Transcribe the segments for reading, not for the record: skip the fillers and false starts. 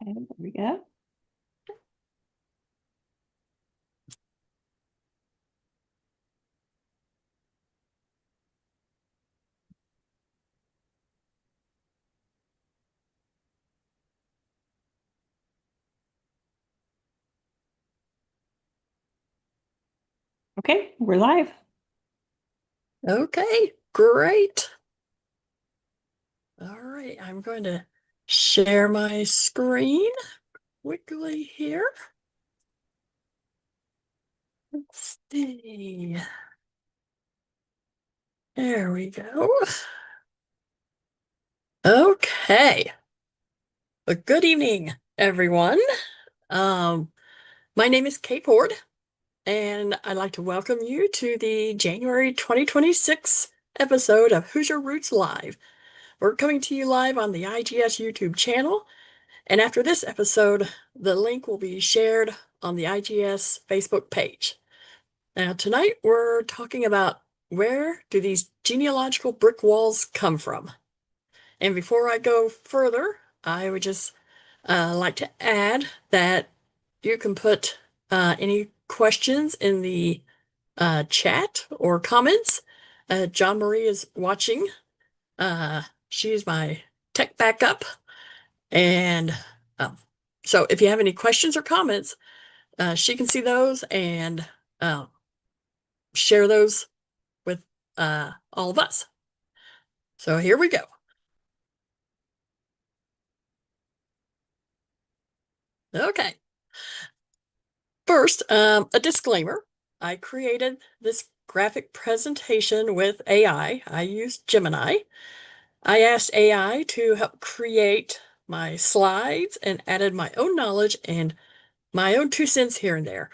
Okay, there we go. Okay, we're live. Okay, great. All right, I'm going to share my screen quickly here. Let's see. There we go. Okay. Well, good evening, everyone. Um, my name is Kaye Ford, and I'd like to welcome you to the January 2026 episode of Hoosier Roots Live. We're coming to you live on the IGS YouTube channel. And after this episode, the link will be shared on the IGS Facebook page. Now, tonight we're talking about where do these genealogical brick walls come from? And before I go further, I would just like to add that you can put any questions in the chat or comments. John Marie is watching. She is my tech backup. And um, so if you have any questions or comments, she can see those and uh, share those with all of us. So here we go. Okay. First, a disclaimer. I created this graphic presentation with AI. I used Gemini. I asked AI to help create my slides and added my own knowledge and my own 2 cents here and there.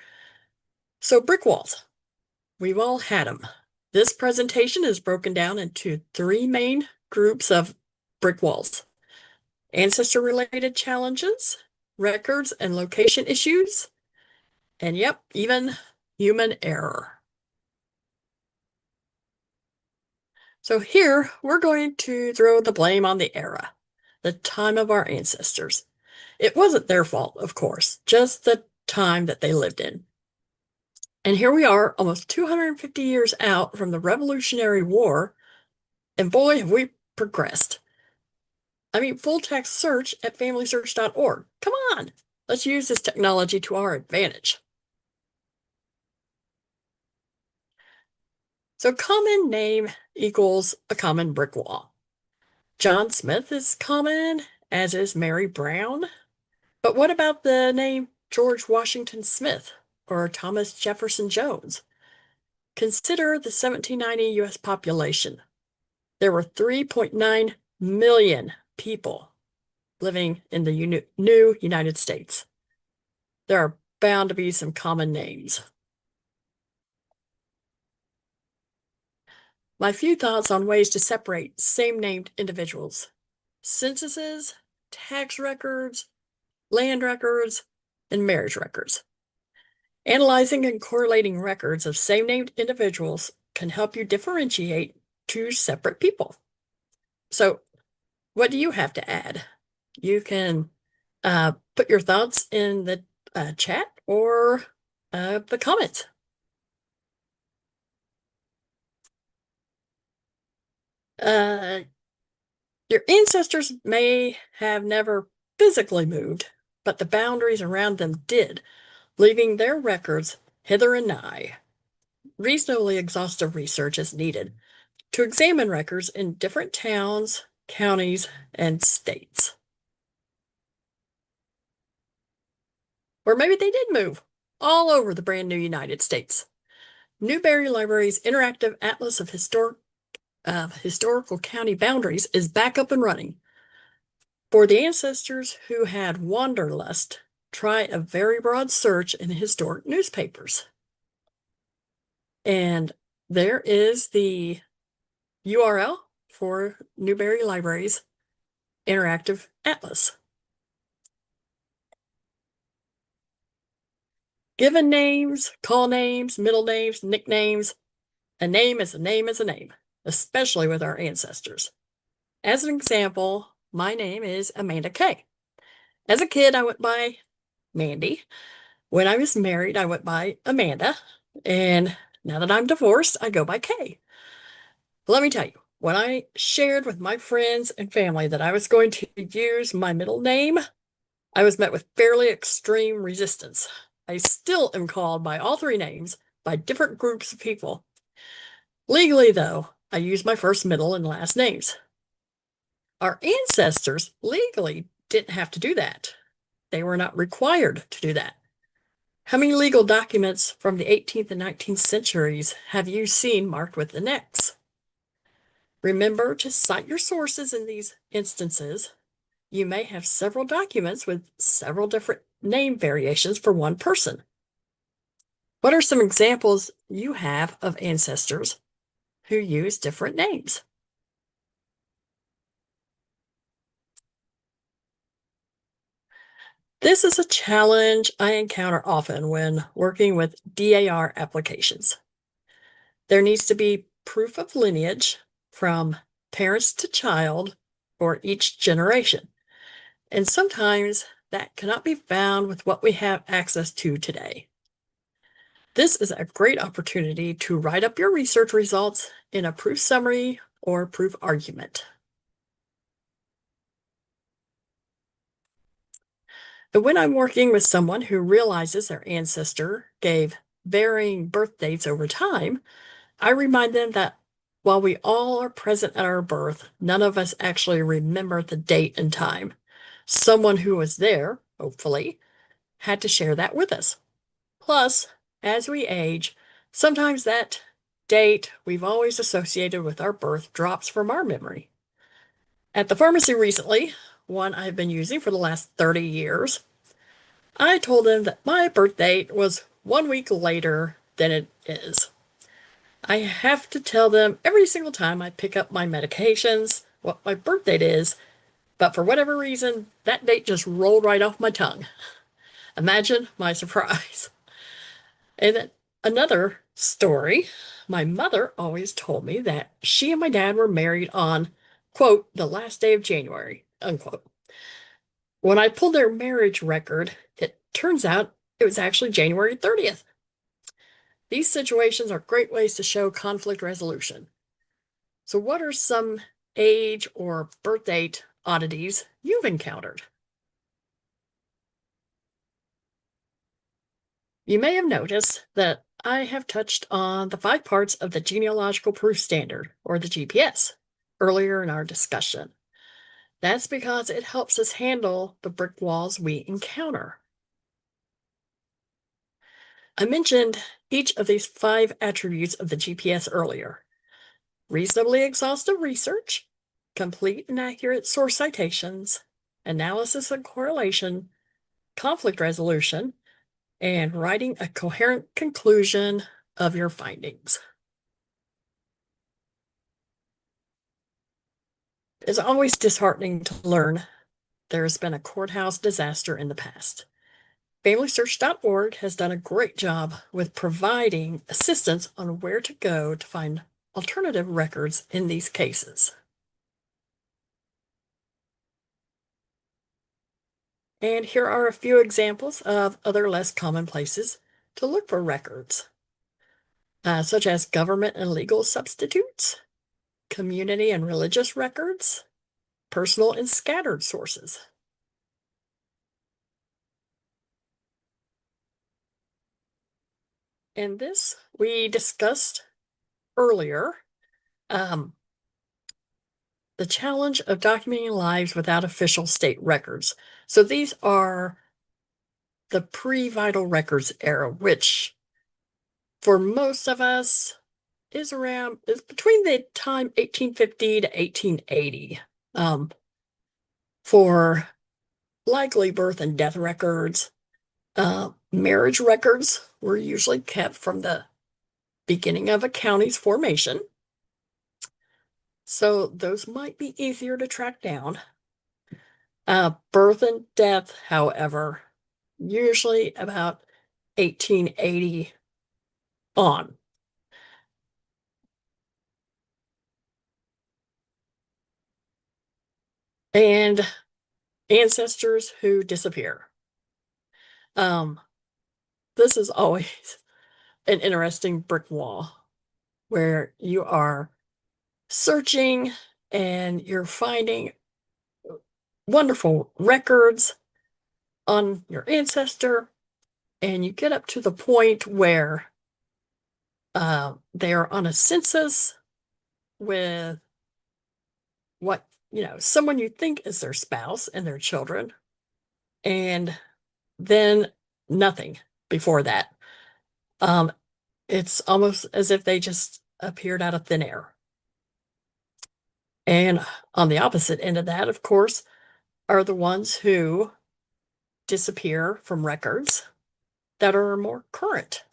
So brick walls. We've all had them. This presentation is broken down into 3 main groups of brick walls: ancestor-related challenges, records and location issues, and yep, even human error. So here, we're going to throw the blame on the era, the time of our ancestors. It wasn't their fault, of course, just the time that they lived in. And here we are, almost 250 years out from the Revolutionary War, and boy, have we progressed. I mean, full text search at familysearch.org. Come on, let's use this technology to our advantage. So common name equals a common brick wall. John Smith is common, as is Mary Brown. But what about the name George Washington Smith or Thomas Jefferson Jones? Consider the 1790 US population. There were 3.9 million people living in the new United States. There are bound to be some common names. My few thoughts on ways to separate same-named individuals: censuses, tax records, land records, and marriage records. Analyzing and correlating records of same-named individuals can help you differentiate 2 separate people. So, what do you have to add? You can put your thoughts in the chat or the comments. Your ancestors may have never physically moved, but the boundaries around them did, leaving their records hither and nigh. Reasonably exhaustive research is needed to examine records in different towns, counties, and states. Or maybe they did move all over the brand new United States. Newberry Library's interactive Atlas of Historical County Boundaries is back up and running. For the ancestors who had wanderlust, try a very broad search in historic newspapers. And there is the URL for Newberry Library's interactive atlas. Given names, call names, middle names, nicknames. A name is a name is a name, especially with our ancestors. As an example, my name is Amanda Kaye. As a kid, I went by Mandy. When I was married, I went by Amanda. And now that I'm divorced, I go by Kay. Let me tell you, when I shared with my friends and family that I was going to use my middle name, I was met with fairly extreme resistance. I still am called by all three names by different groups of people. Legally, though, I use my first, middle, and last names. Our ancestors legally didn't have to do that. They were not required to do that. How many legal documents from the 18th and 19th centuries have you seen marked with an X? Remember to cite your sources in these instances. You may have several documents with several different name variations for one person. What are some examples you have of ancestors who use different names? This is a challenge I encounter often when working with DAR applications. There needs to be proof of lineage from parents to child for each generation. And sometimes that cannot be found with what we have access to today. This is a great opportunity to write up your research results in a proof summary or proof argument. And when I'm working with someone who realizes their ancestor gave varying birth dates over time, I remind them that while we all are present at our birth, none of us actually remember the date and time. Someone who was there, hopefully, had to share that with us. Plus, as we age, sometimes that date we've always associated with our birth drops from our memory. At the pharmacy recently, one I've been using for the last 30 years, I told them that my birth date was 1 week later than it is. I have to tell them every single time I pick up my medications what my birth date is, but for whatever reason, that date just rolled right off my tongue. Imagine my surprise. And then another story, my mother always told me that she and my dad were married on, quote, the last day of January, unquote. When I pulled their marriage record, it turns out it was actually January 30th. These situations are great ways to show conflict resolution. So, what are some age or birth date oddities you've encountered? You may have noticed that I have touched on the 5 parts of the genealogical proof standard, or the GPS, earlier in our discussion. That's because it helps us handle the brick walls we encounter. I mentioned each of these 5 attributes of the GPS earlier: reasonably exhaustive research, complete and accurate source citations, analysis and correlation, conflict resolution, and writing a coherent conclusion of your findings. It's always disheartening to learn there has been a courthouse disaster in the past. FamilySearch.org has done a great job with providing assistance on where to go to find alternative records in these cases. And here are a few examples of other less common places to look for records, such as government and legal substitutes, community and religious records, personal and scattered sources. And this we discussed earlier, um, the challenge of documenting lives without official state records. So these are the pre-vital records era, which for most of us is between the time 1850 to 1880, for likely birth and death records. Marriage records were usually kept from the beginning of a county's formation, so those might be easier to track down. Birth and death, however, usually about 1880 on. And ancestors who disappear. Um, this is always an interesting brick wall where you are searching and you're finding wonderful records on your ancestor, and you get up to the point where they are on a census with what, someone you think is their spouse and their children, and then nothing before that. Um, it's almost as if they just appeared out of thin air. And on the opposite end of that, of course, are the ones who disappear from records that are more current,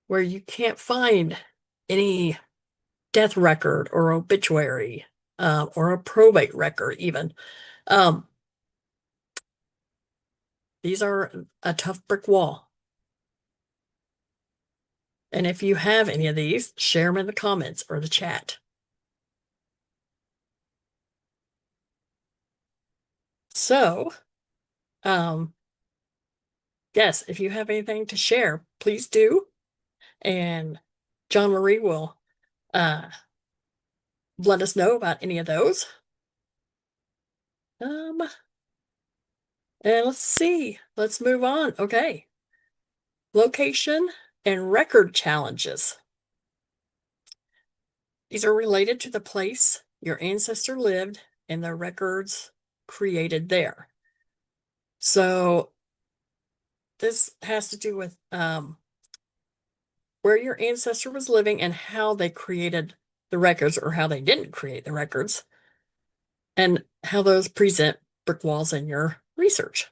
where you can't find any death record or obituary or a probate record, even. Um, these are a tough brick wall. And if you have any of these, share them in the comments or the chat. So, um, yes, if you have anything to share, please do. And John Marie will uh, let us know about any of those. And let's see. Let's move on. Okay. Location and record challenges. These are related to the place your ancestor lived and the records created there. So this has to do with where your ancestor was living and how they created the records or how they didn't create the records, and how those present brick walls in your research.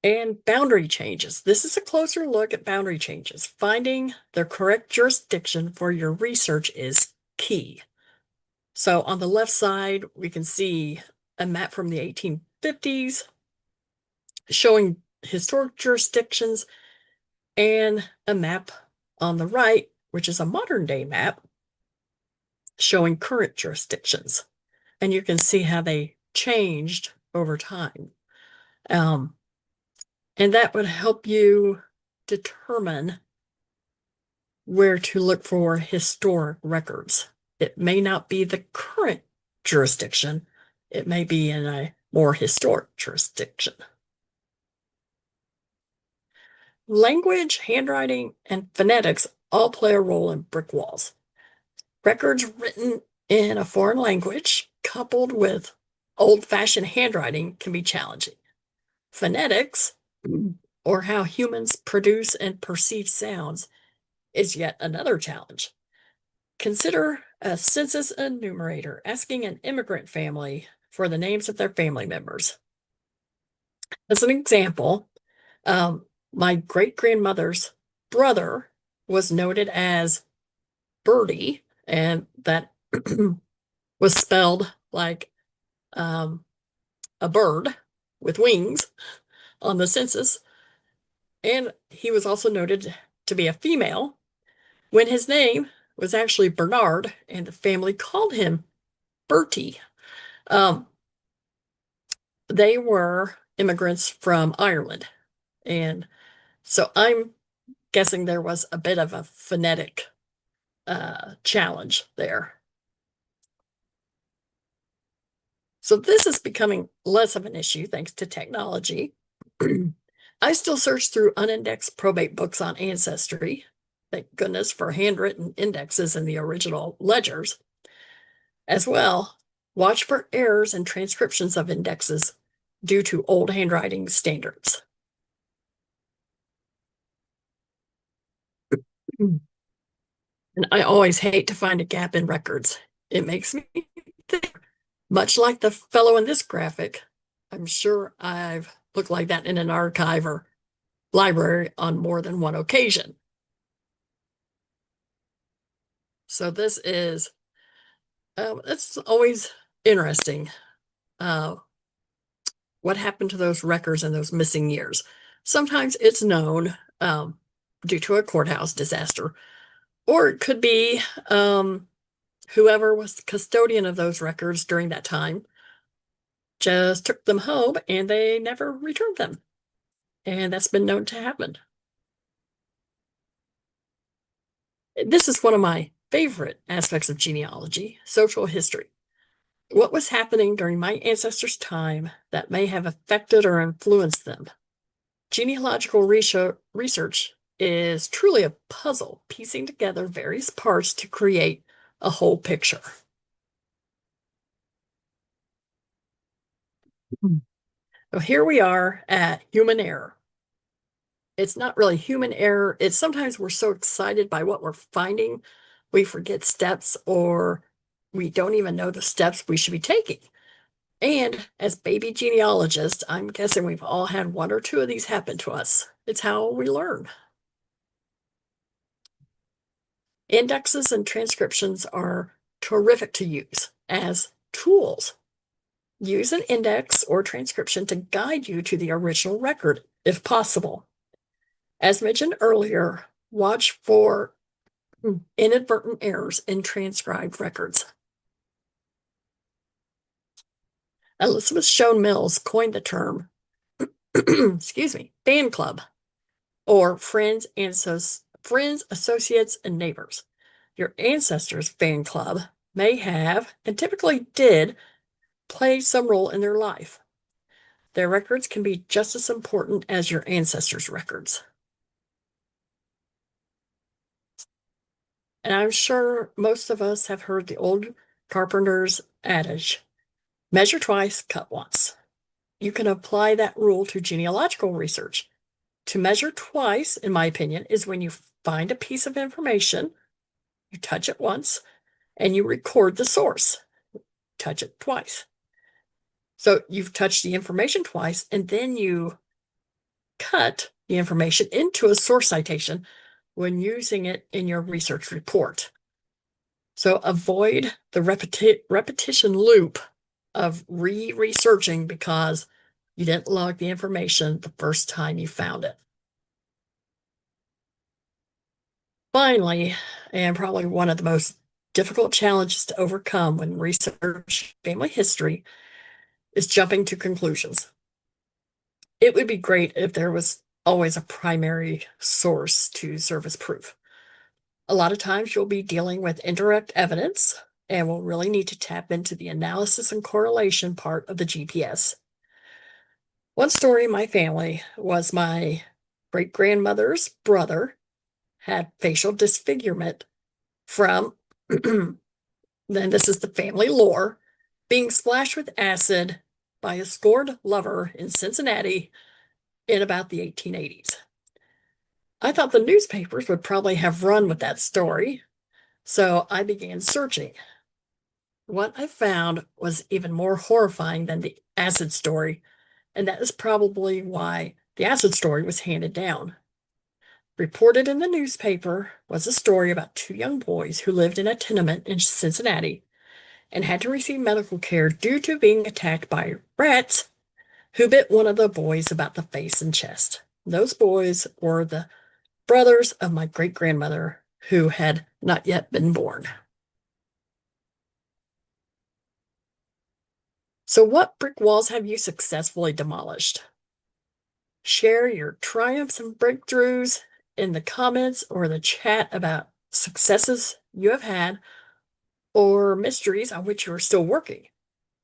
And boundary changes. This is a closer look at boundary changes. Finding the correct jurisdiction for your research is key. So on the left side, we can see a map from the 1850s showing historic jurisdictions, and a map on the right, which is a modern day map showing current jurisdictions. And you can see how they changed over time. And that would help you determine where to look for historic records. It may not be the current jurisdiction. It may be in a more historic jurisdiction. Language, handwriting, and phonetics all play a role in brick walls. Records written in a foreign language coupled with old-fashioned handwriting can be challenging. Phonetics, or how humans produce and perceive sounds, is yet another challenge. Consider a census enumerator asking an immigrant family for the names of their family members. As an example, my great-grandmother's brother was noted as Birdie, and that was spelled like a bird with wings on the census. And he was also noted to be a female when his name was actually Bernard, and the family called him Bertie. They were immigrants from Ireland. And so I'm guessing there was a bit of a phonetic challenge there. So this is becoming less of an issue thanks to technology. I still search through unindexed probate books on Ancestry. Thank goodness for handwritten indexes in the original ledgers. As well, watch for errors in transcriptions of indexes due to old handwriting standards. And I always hate to find a gap in records. It makes me think, much like the fellow in this graphic, I'm sure I've looked like that in an archive or library on more than one occasion. So this is, it's always interesting. What happened to those records in those missing years? Sometimes it's known due to a courthouse disaster, or it could be Whoever was the custodian of those records during that time just took them home and they never returned them. And that's been known to happen. This is one of my favorite aspects of genealogy, social history. What was happening during my ancestors' time that may have affected or influenced them? Genealogical research is truly a puzzle, piecing together various parts to create a whole picture. So here we are at human error. It's not really human error. It's sometimes we're so excited by what we're finding, we forget steps or we don't even know the steps we should be taking. And as baby genealogists, I'm guessing we've all had one or two of these happen to us. It's how we learn. Indexes and transcriptions are terrific to use as tools. Use an index or transcription to guide you to the original record, if possible. As mentioned earlier, watch for inadvertent errors in transcribed records. Elizabeth Shown Mills coined the term, excuse me, fan club, or friends, associates, and neighbors. Your ancestors' fan club may have, and typically did, play some role in their life. Their records can be just as important as your ancestors' records. And I'm sure most of us have heard the old carpenter's adage, measure twice, cut once. You can apply that rule to genealogical research. To measure twice, in my opinion, is when you find a piece of information, you touch it once, and you record the source. Touch it twice. So you've touched the information twice, and then you cut the information into a source citation when using it in your research report. So avoid the repetition loop of researching because you didn't log the information the first time you found it. Finally, and probably one of the most difficult challenges to overcome when research family history is jumping to conclusions. It would be great if there was always a primary source to serve as proof. A lot of times you'll be dealing with indirect evidence and will really need to tap into the analysis and correlation part of the GPS. One story in my family was my great-grandmother's brother had facial disfigurement from, then this is the family lore, being splashed with acid by a scorned lover in Cincinnati in about the 1880s. I thought the newspapers would probably have run with that story, so I began searching. What I found was even more horrifying than the acid story, and that is probably why the acid story was handed down. Reported in the newspaper was a story about two young boys who lived in a tenement in Cincinnati and had to receive medical care due to being attacked by rats who bit one of the boys about the face and chest. Those boys were the brothers of my great-grandmother who had not yet been born. So what brick walls have you successfully demolished? Share your triumphs and breakthroughs in the comments or the chat about successes you have had or mysteries on which you are still working.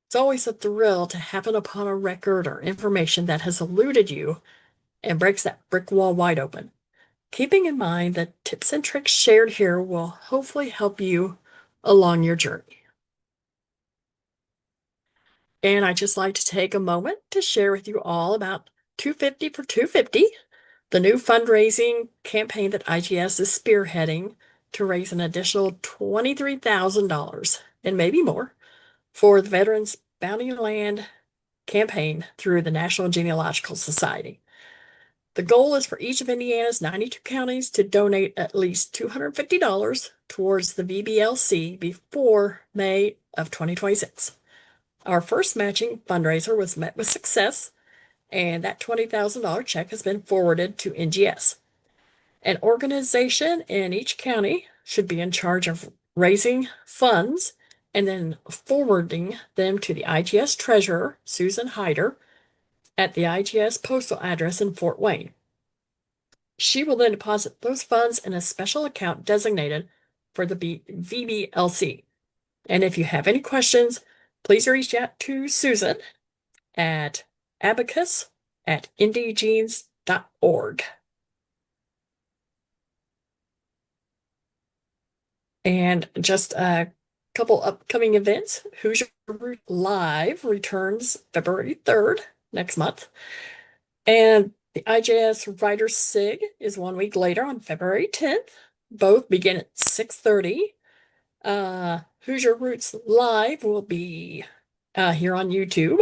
It's always a thrill to happen upon a record or information that has eluded you and breaks that brick wall wide open. Keeping in mind that tips and tricks shared here will hopefully help you along your journey. And I'd just like to take a moment to share with you all about 250 for 250, the new fundraising campaign that IGS is spearheading to raise an additional $23,000 and maybe more for the Veterans Bounty Land campaign through the National Genealogical Society. The goal is for each of Indiana's 92 counties to donate at least $250 towards the VBLC before May of 2026. Our first matching fundraiser was met with success, and that $20,000 check has been forwarded to NGS. An organization in each county should be in charge of raising funds and then forwarding them to the IGS treasurer, Susan Hyder, at the IGS postal address in Fort Wayne. She will then deposit those funds in a special account designated for the VBLC. And if you have any questions, please reach out to Susan at abacus@indiegenes.org. And just a couple upcoming events. Hoosier Roots Live returns February 3rd, next month. And the IJS Writers SIG is 1 week later on February 10th. Both begin at 6:30. Hoosier Roots Live will be here on YouTube.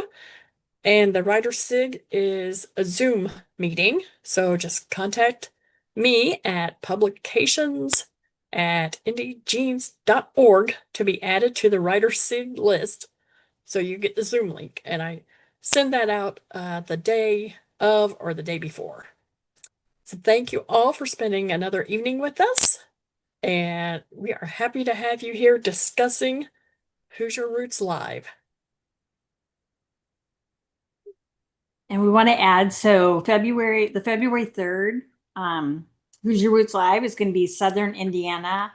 And the Writers SIG is a Zoom meeting. So just contact me at publications@indiegenes.org to be added to the Writers SIG list. So you get the Zoom link. And I send that out the day of or the day before. So thank you all for spending another evening with us. And we are happy to have you here discussing Hoosier Roots Live. And we want to add, so the February 3rd, Hoosier Roots Live is going to be Southern Indiana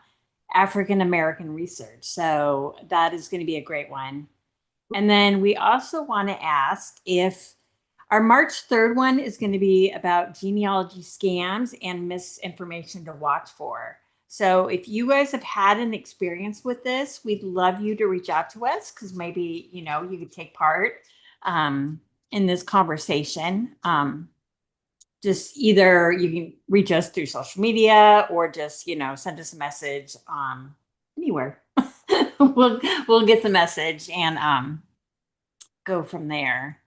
African American research. So that is going to be a great one. And then we also want to ask if our March 3rd one is going to be about genealogy scams and misinformation to watch for. So if you guys have had an experience with this, we'd love you to reach out to us because maybe, you could take part in this conversation. Just either you can reach us through social media or just, send us a message anywhere. we'll get the message and go from there.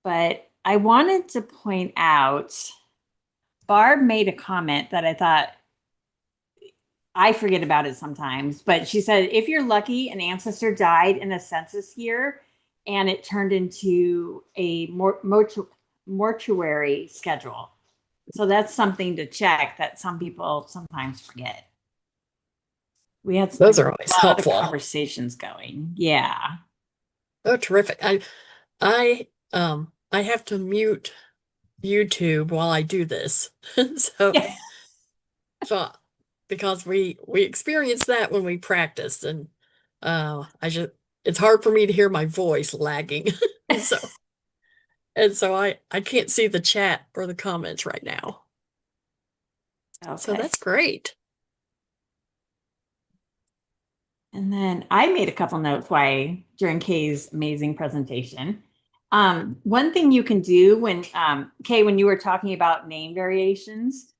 But I wanted to point out, Barb made a comment that I thought, I forget about it sometimes, but she said, if you're lucky, an ancestor died in a census year and it turned into a mortuary schedule. So that's something to check that some people sometimes forget. We had Those are always helpful conversations going. Yeah. Oh, terrific. I have to mute YouTube while I do this. So, Yeah. so because we experienced that when we practiced, and it's hard for me to hear my voice lagging. So I can't see the chat or the comments right now. Okay. So that's great. And then I made a couple notes during Kaye's amazing presentation. One thing you can do when Kaye, when you were talking about name variations,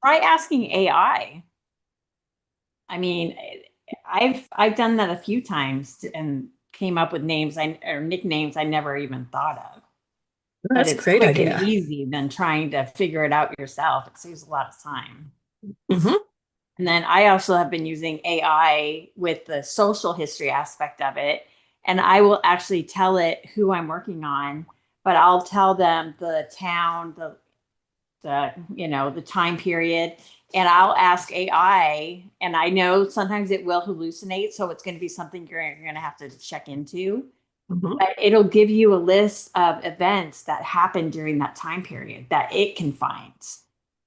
try asking AI. I mean, I've done that a few times and came up with names or nicknames I never even thought of. That's but it's a great quick idea. and easy than trying to figure it out yourself. It saves a lot of time. Mm-hmm. And then I also have been using AI with the social history aspect of it. And I will actually tell it who I'm working on, but I'll tell them the town, the time period, and I'll ask AI. And I know sometimes it will hallucinate, so it's going to be something you're going to have to check into. Mm-hmm. But it'll give you a list of events that happened during that time period that it can find.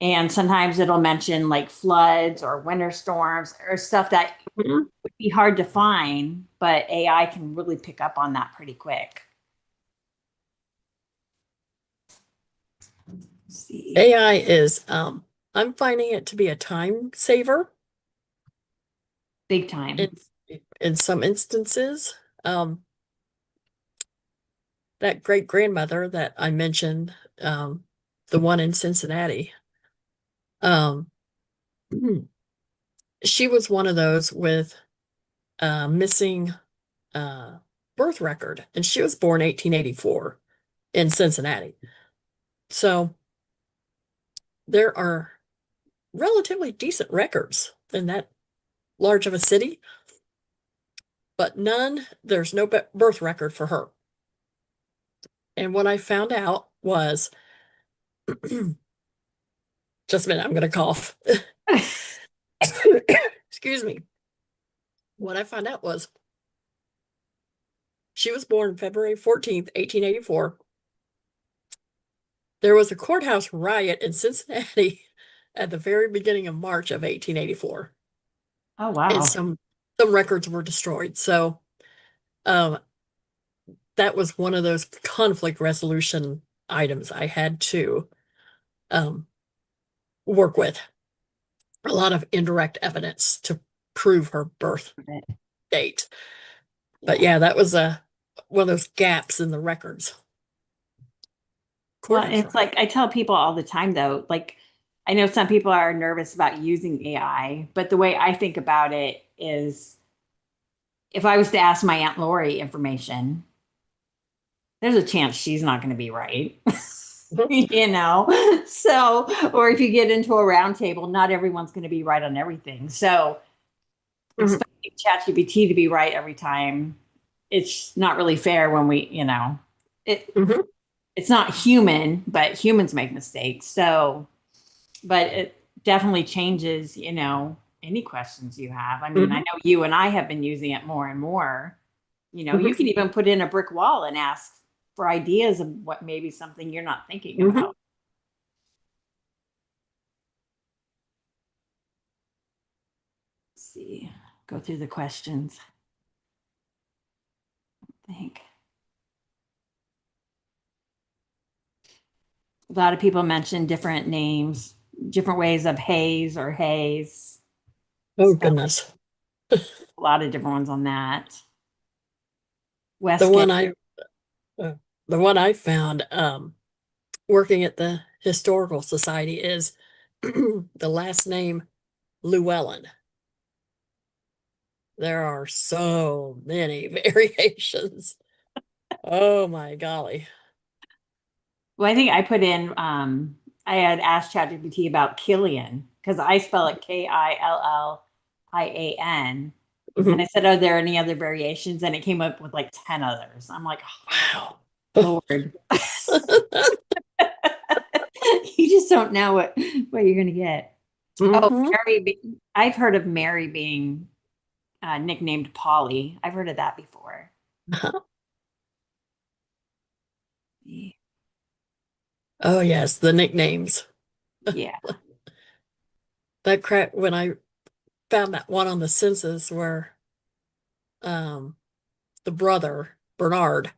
And sometimes it'll mention like floods or winter storms or stuff that would be hard to find, but AI can really pick up on that pretty quick. Let's see. AI is, I'm finding it to be a time saver. Big time. In some instances. That great grandmother that I mentioned, the one in Cincinnati, she was one of those with missing birth record, and she was born 1884 in Cincinnati. So there are relatively decent records in that large of a city, but there's no birth record for her. And what I found out was, just a minute, I'm going to cough. Excuse me. what I found out was she was born February 14th, 1884. There was a courthouse riot in Cincinnati at the very beginning of March of 1884, Oh, and wow. some records were destroyed. So um, that was one of those conflict resolution items I had to um, work with. A lot of indirect evidence to prove her birth date. But Yeah. yeah, that was one of those gaps in the records. Well, Courthouse it's riot. like I tell people all the time, though, like I know some people are nervous about using AI, but the way I think about it is if I was to ask my Aunt Lori information, there's a chance she's not going to be right. You know? So, or if you get into a round table, not everyone's going to be right on everything. So, Mhm. expecting ChatGPT to be right every time, it's not really fair when it Mhm. it's not human, but humans make mistakes. So, but it definitely changes, any questions you have. I mean, I Mhm. know you and I have been using it more and more. You Mhm. can even put in a brick wall and ask for ideas of what maybe something you're not thinking Mhm. about. Let's see, go through the questions. I think a lot of people mention different names, different ways of haze or haze. Oh Spell goodness. a lot of different ones on that. The Westgate. one I uh, the one I found working at the Historical Society is the last name Llewellyn. There are so many variations. Oh my golly. Well, I think I put in, I had asked ChatGPT about Killian because I spell it Killian. And I Mhm. said, are there any other variations? And it came up with like 10 others. I'm like, Wow. oh, Lord. You just don't know what you're going to get. Oh, Hmm. I've heard of Mary being nicknamed Polly. I've heard of that before. Oh yes, the nicknames. Yeah. That crack when I found that one on the census where um the brother Bernard,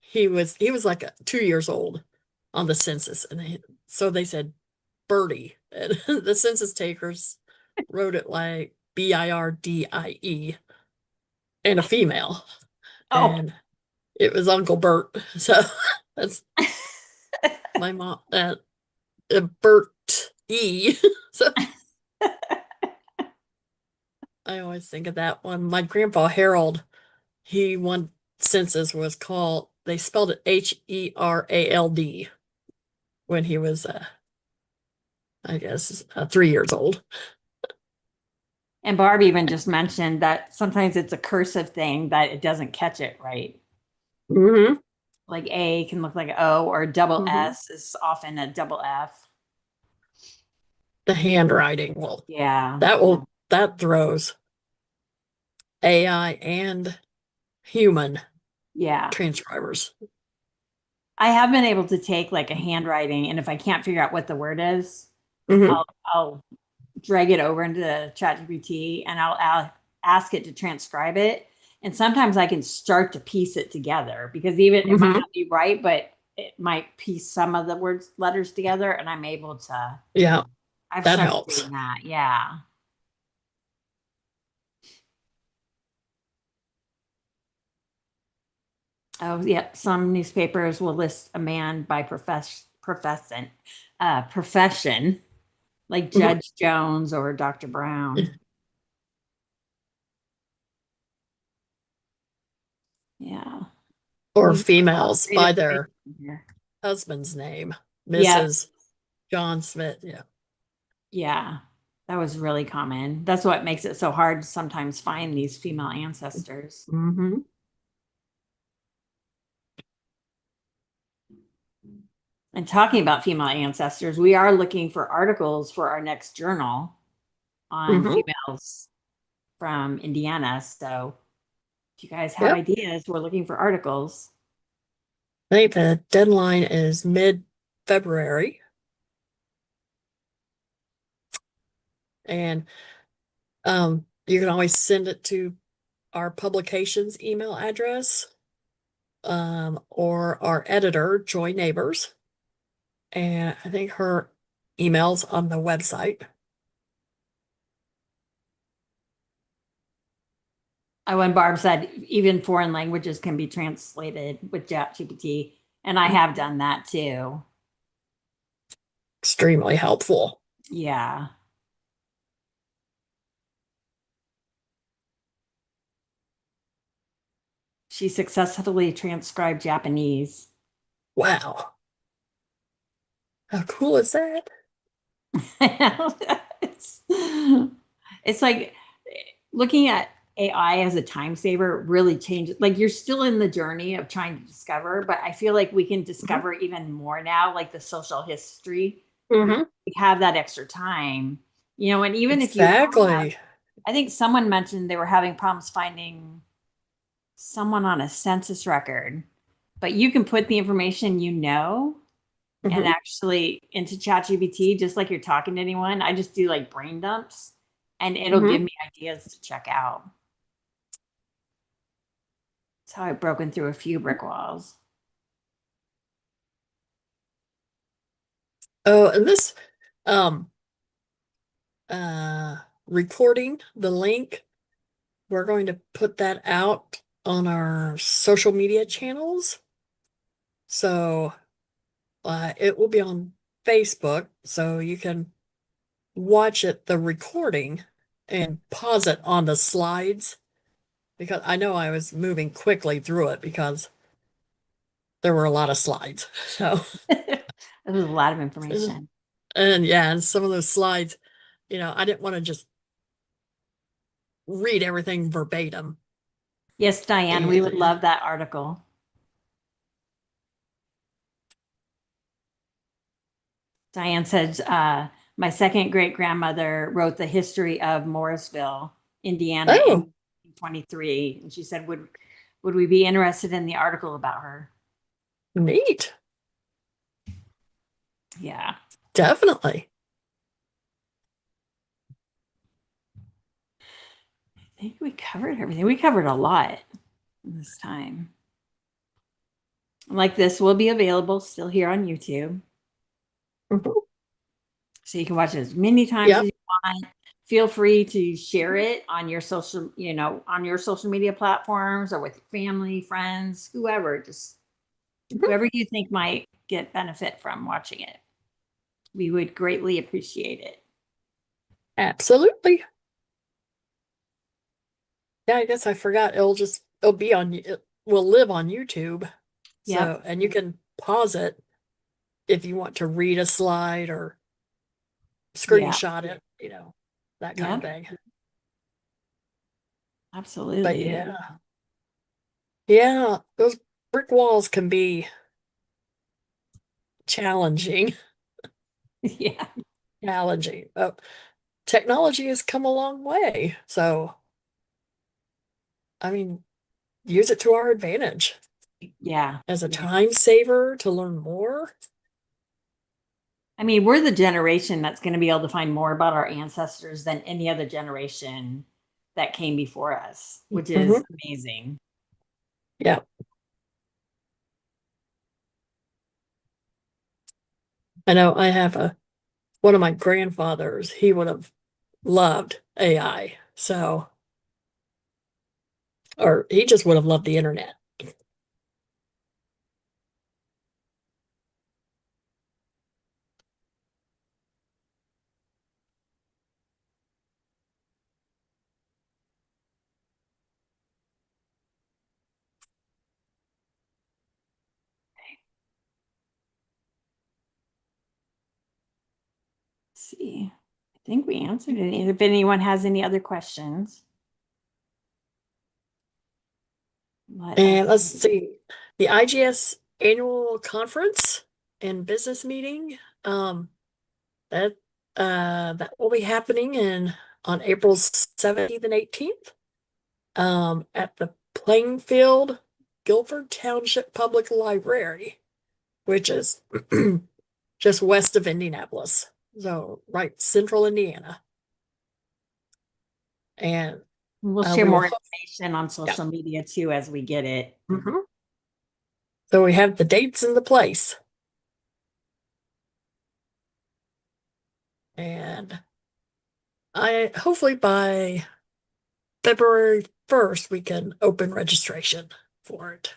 he was like 2 years old on the census, and so they said Birdie, and the census takers wrote it like Birdie, and a female, Oh, and it was Uncle Bert. So that's my mom, Bert E. So I always think of that one. My grandpa Harold, he one census was called, they spelled it Herald when he was, I guess, 3 years old. and Barb even just mentioned that sometimes it's a cursive thing that it doesn't catch it right. Hmm. Like A can look like O, or double Hmm. S is often a double F. The handwriting, well, Yeah. that throws AI and human Yeah. transcribers. I have been able to take like a handwriting, and if I can't figure out what the word is, Hmm. I'll drag it over into ChatGPT and ask it to transcribe it. And sometimes I can start to piece it together because even it might Hmm. not be right, but it might piece some of the words, letters together, and I'm able to. Yeah, I've that started helps. doing that. Yeah. Oh, yeah. Some newspapers will list a man by profession, like Mhm. Judge Jones or Dr. Brown. Yeah. Or We've got a lot of females great by information their here. husband's name, Yeah. Mrs. John Smith. Yeah. Yeah. That was really common. That's what makes it so hard to sometimes find these female ancestors. Hmm. And talking about female ancestors, we are looking for articles for our next journal on Hmm. females. from Indiana. So if you guys have Yep. ideas, we're looking for articles. I think the deadline is mid-February. And you can always send it to our publications email address, or our editor, Joy Neighbors. And I think her email's on the website. When Barb said even foreign languages can be translated with ChatGPT, and I have done that too. Extremely helpful. Yeah. She successfully transcribed Japanese. Wow. How cool is that? it's, it's like looking at AI as a time saver really changes. Like you're still in the journey of trying to discover, but I feel like we can Mhm. discover even more now, like the social history. We Mhm. have that extra time, and even if you have, Exactly. I think someone mentioned they were having problems finding someone on a census record, but you can put the information and Mhm. actually into ChatGPT, just like you're talking to anyone. I just do like brain dumps and it'll give Mhm. me ideas to check out. That's how I've broken through a few brick walls. Oh, and this um uh recording, the link, we're going to put that out on our social media channels. So it will be on Facebook, so you can watch it, the recording, and pause it on the slides because I know I was moving quickly through it because there were a lot of slides. So, This is a lot of information. and yeah, and some of those slides, I didn't want to just read everything verbatim. Yes, Diane, we would And love that article. Diane says, my second great grandmother wrote the history of Morrisville, Indiana oh, in 23. And she said, would we be interested in the article about her? neat. Yeah. Definitely. I think we covered everything. We covered a lot this time. Like this will be available still here on YouTube. Mhm. So you can watch it as many times as Yep. you want. Feel free to share it on your social media platforms or with your family, friends, whoever, just Mhm. whoever you think might get benefit from watching it. We would greatly appreciate it. Absolutely. Yeah, I guess I forgot. It'll be it will live on YouTube. Yep. So, and you can pause it if you want to read a slide or Yeah. screenshot it, that kind of Yep. thing. But Absolutely. yeah, those brick walls can be challenging, Yeah. challenging. But technology has come a long way. So, I mean, use it to our advantage Yeah. as a time saver to learn more. I mean, we're the generation that's going to be able to find more about our ancestors than any other generation that came before us, which is Hmm. amazing. Yeah. I know I have one of my grandfathers, he would have loved AI. So, or he just would have loved the internet. Let's see. I think we answered it. If anyone has any other questions, let And us. let's see, the IGS annual conference and business meeting, that that will be happening in on April 17th and 18th at the Plainfield Guilford Township Public Library, which is just west of Indianapolis. So, right, central Indiana. And We'll share we will more hope, information on yeah. social media too as we get it. So we have the dates and the place. And I hopefully by February 1st we can open registration for it.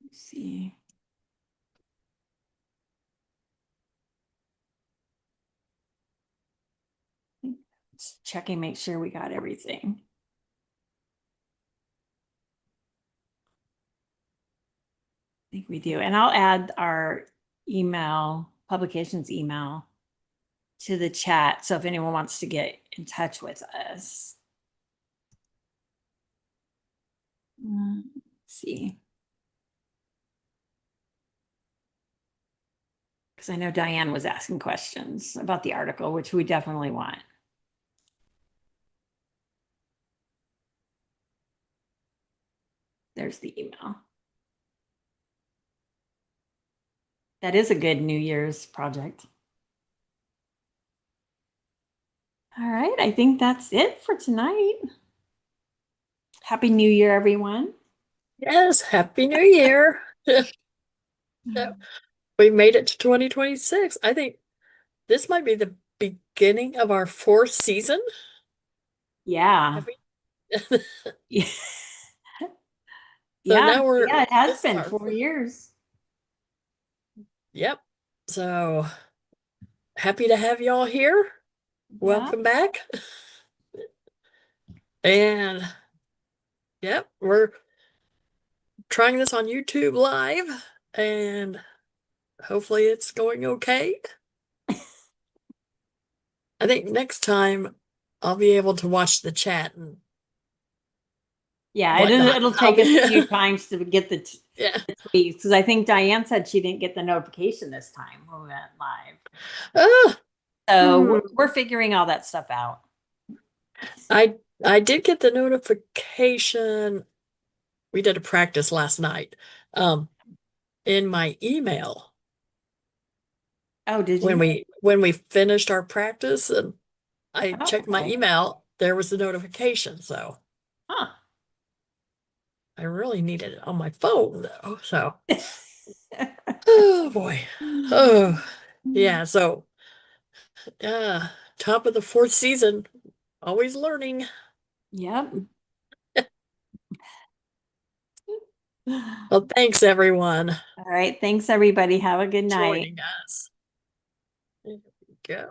Let's see. Just checking, make sure we got everything. I think we do. And I'll add our email, publications email to the chat. So if anyone wants to get in touch with us. Let's see. Because I know Diane was asking questions about the article, which we definitely want. There's the email. That is a good New Year's project. All right, I think that's it for tonight. Happy New Year, everyone. Yes, Happy New Year. We made it to 2026. I think this might be the beginning of our fourth season. Yeah. Have we? Yeah. So Yeah, now yeah, it has this is been our, 4 years. yep. So happy to have y'all here. Yeah. Welcome back. And yep, we're trying this on YouTube live and hopefully it's going okay. I think next time I'll be able to watch the chat and Yeah, whatnot. it'll I'll take us a be, few times to get the yeah. tweets because I think Diane said she didn't get the notification this time when we went live. Ah, So hmm. we're figuring all that stuff out. I I did get the notification. We did a practice last night. In my email Oh, did when you? we finished our practice and I Oh, checked my okay. email, there was a notification. So Huh. I really needed it on my phone though. So oh boy. Oh yeah. So top of the fourth season, always learning. Yep. Well, thanks everyone All right. Thanks, everybody. Have a good night. joining us. There we go.